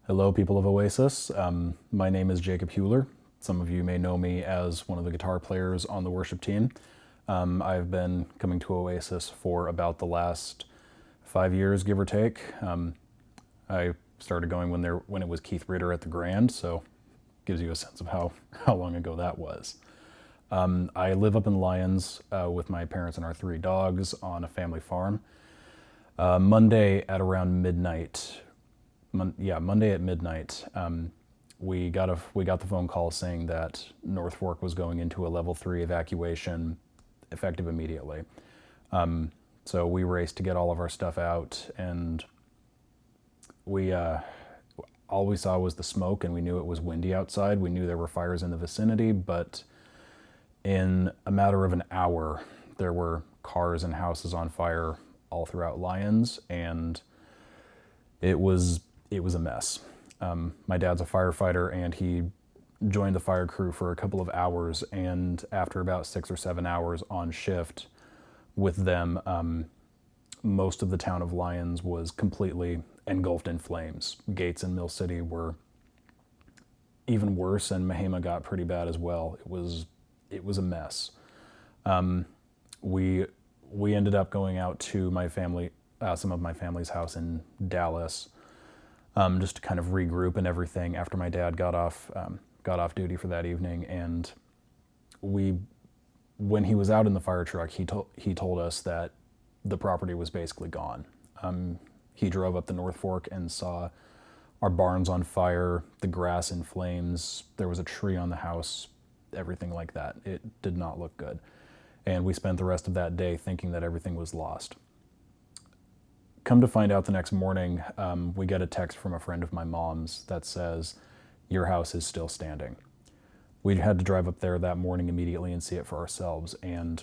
Hello, people of Oasis. My name is Jacob Heuller. Some of you may know me as one of the guitar players on the worship team. I've been coming to Oasis for about the last 5 years, give or take. I started going when it was Keith Ritter at the Grand, so gives you a sense of how long ago that was. I live up in Lyons with my parents and our 3 dogs on a family farm. Monday at around midnight, Monday at midnight, we got the phone call saying that North Fork was going into a level 3 evacuation, effective immediately. So we raced to get all of our stuff out, and we all we saw was the smoke, and we knew it was windy outside. We knew there were fires in the vicinity, but in a matter of an hour, there were cars and houses on fire all throughout Lyons, and it was a mess. My dad's a firefighter, and he joined the fire crew for a couple of hours, and after about 6 or 7 hours on shift with them, most of the town of Lyons was completely engulfed in flames. Gates and Mill City were even worse, and Mahama got pretty bad as well. It was a mess. We ended up going out to my family, some of my family's house in Dallas, just to kind of regroup and everything after my dad got off duty for that evening. And when he was out in the fire truck, he told us that the property was basically gone. He drove up the North Fork and saw our barns on fire, the grass in flames, there was a tree on the house, everything like that. It did not look good. And we spent the rest of that day thinking that everything was lost. Come to find out the next morning, we get a text from a friend of my mom's that says, "Your house is still standing." We had to drive up there that morning immediately and see it for ourselves. And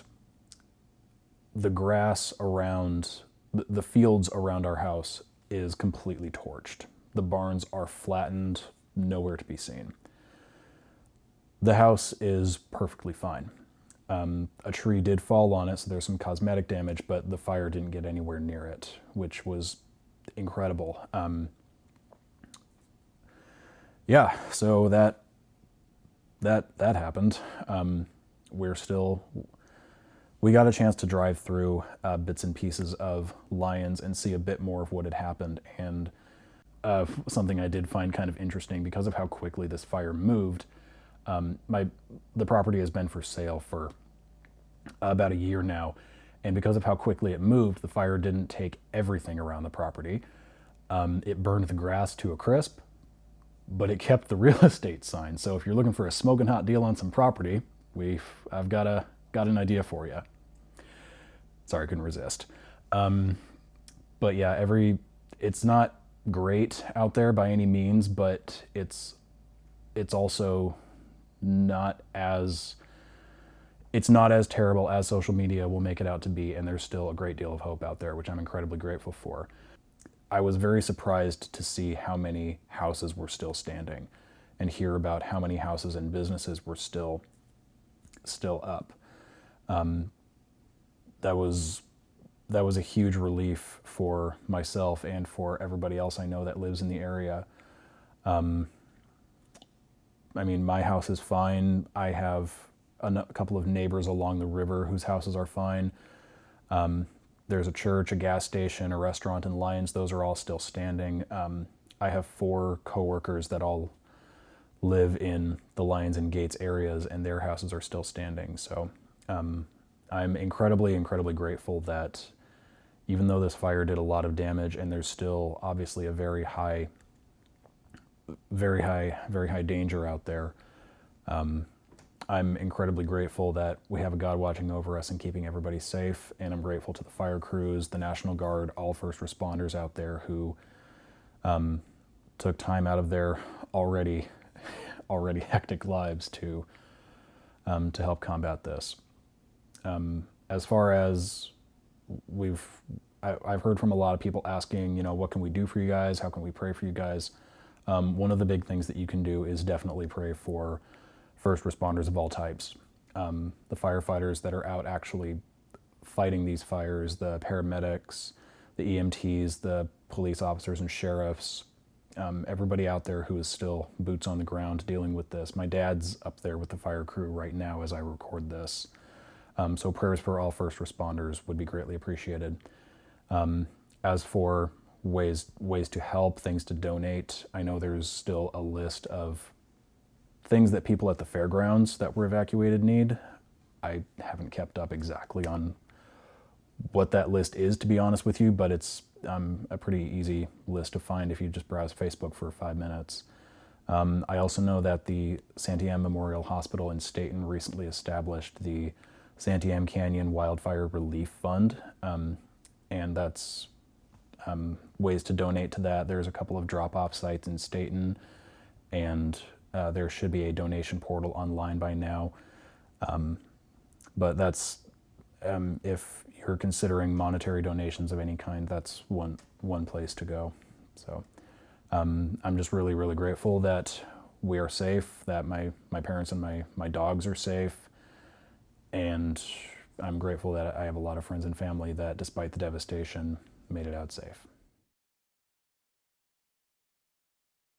the grass around, the fields around our house is completely torched. The barns are flattened, nowhere to be seen. The house is perfectly fine. A tree did fall on it, so there's some cosmetic damage, but the fire didn't get anywhere near it, which was incredible. Yeah, so that happened. We got a chance to drive through bits and pieces of Lyons and see a bit more of what had happened, and something I did find kind of interesting because of how quickly this fire moved. The property has been for sale for about a year now, and because of how quickly it moved, the fire didn't take everything around the property. It burned the grass to a crisp, but it kept the real estate sign. So if you're looking for a smoking hot deal on some property, I've got an idea for you. Sorry, I couldn't resist. But yeah, it's not great out there by any means, but it's also not as terrible as social media will make it out to be, and there's still a great deal of hope out there, which I'm incredibly grateful for. I was very surprised to see how many houses were still standing and hear about how many houses and businesses were still up. That was a huge relief for myself and for everybody else I know that lives in the area. I mean, my house is fine. I have a couple of neighbors along the river whose houses are fine. There's a church, a gas station, a restaurant in Lyons. Those are all still standing. I have 4 coworkers that all live in the Lyons and Gates areas, and their houses are still standing. So I'm incredibly, incredibly grateful that even though this fire did a lot of damage, and there's still obviously a very high danger out there, I'm incredibly grateful that we have a God watching over us and keeping everybody safe, and I'm grateful to the fire crews, the National Guard, all first responders out there who took time out of their already hectic lives to help combat this. As far as I've heard from a lot of people asking, what can we do for you guys? How can we pray for you guys? One of the big things that you can do is definitely pray for first responders of all types. The firefighters that are out actually fighting these fires, the paramedics, the EMTs, the police officers and sheriffs, everybody out there who is still boots on the ground dealing with this. My dad's up there with the fire crew right now as I record this. So prayers for all first responders would be greatly appreciated. As for ways to help, things to donate, I know there's still a list of things that people at the fairgrounds that were evacuated need. I haven't kept up exactly on what that list is, to be honest with you, but it's a pretty easy list to find if you just browse Facebook for 5 minutes. I also know that the Santiam Memorial Hospital in Staten recently established the Santiam Canyon Wildfire Relief Fund, and that's ways to donate to that. There's a couple of drop-off sites in Staten, and there should be a donation portal online by now. But that's, if you're considering monetary donations of any kind, that's one place to go. So I'm just really, really grateful that we are safe, that my parents and my dogs are safe, and I'm grateful that I have a lot of friends and family that, despite the devastation, made it out safe.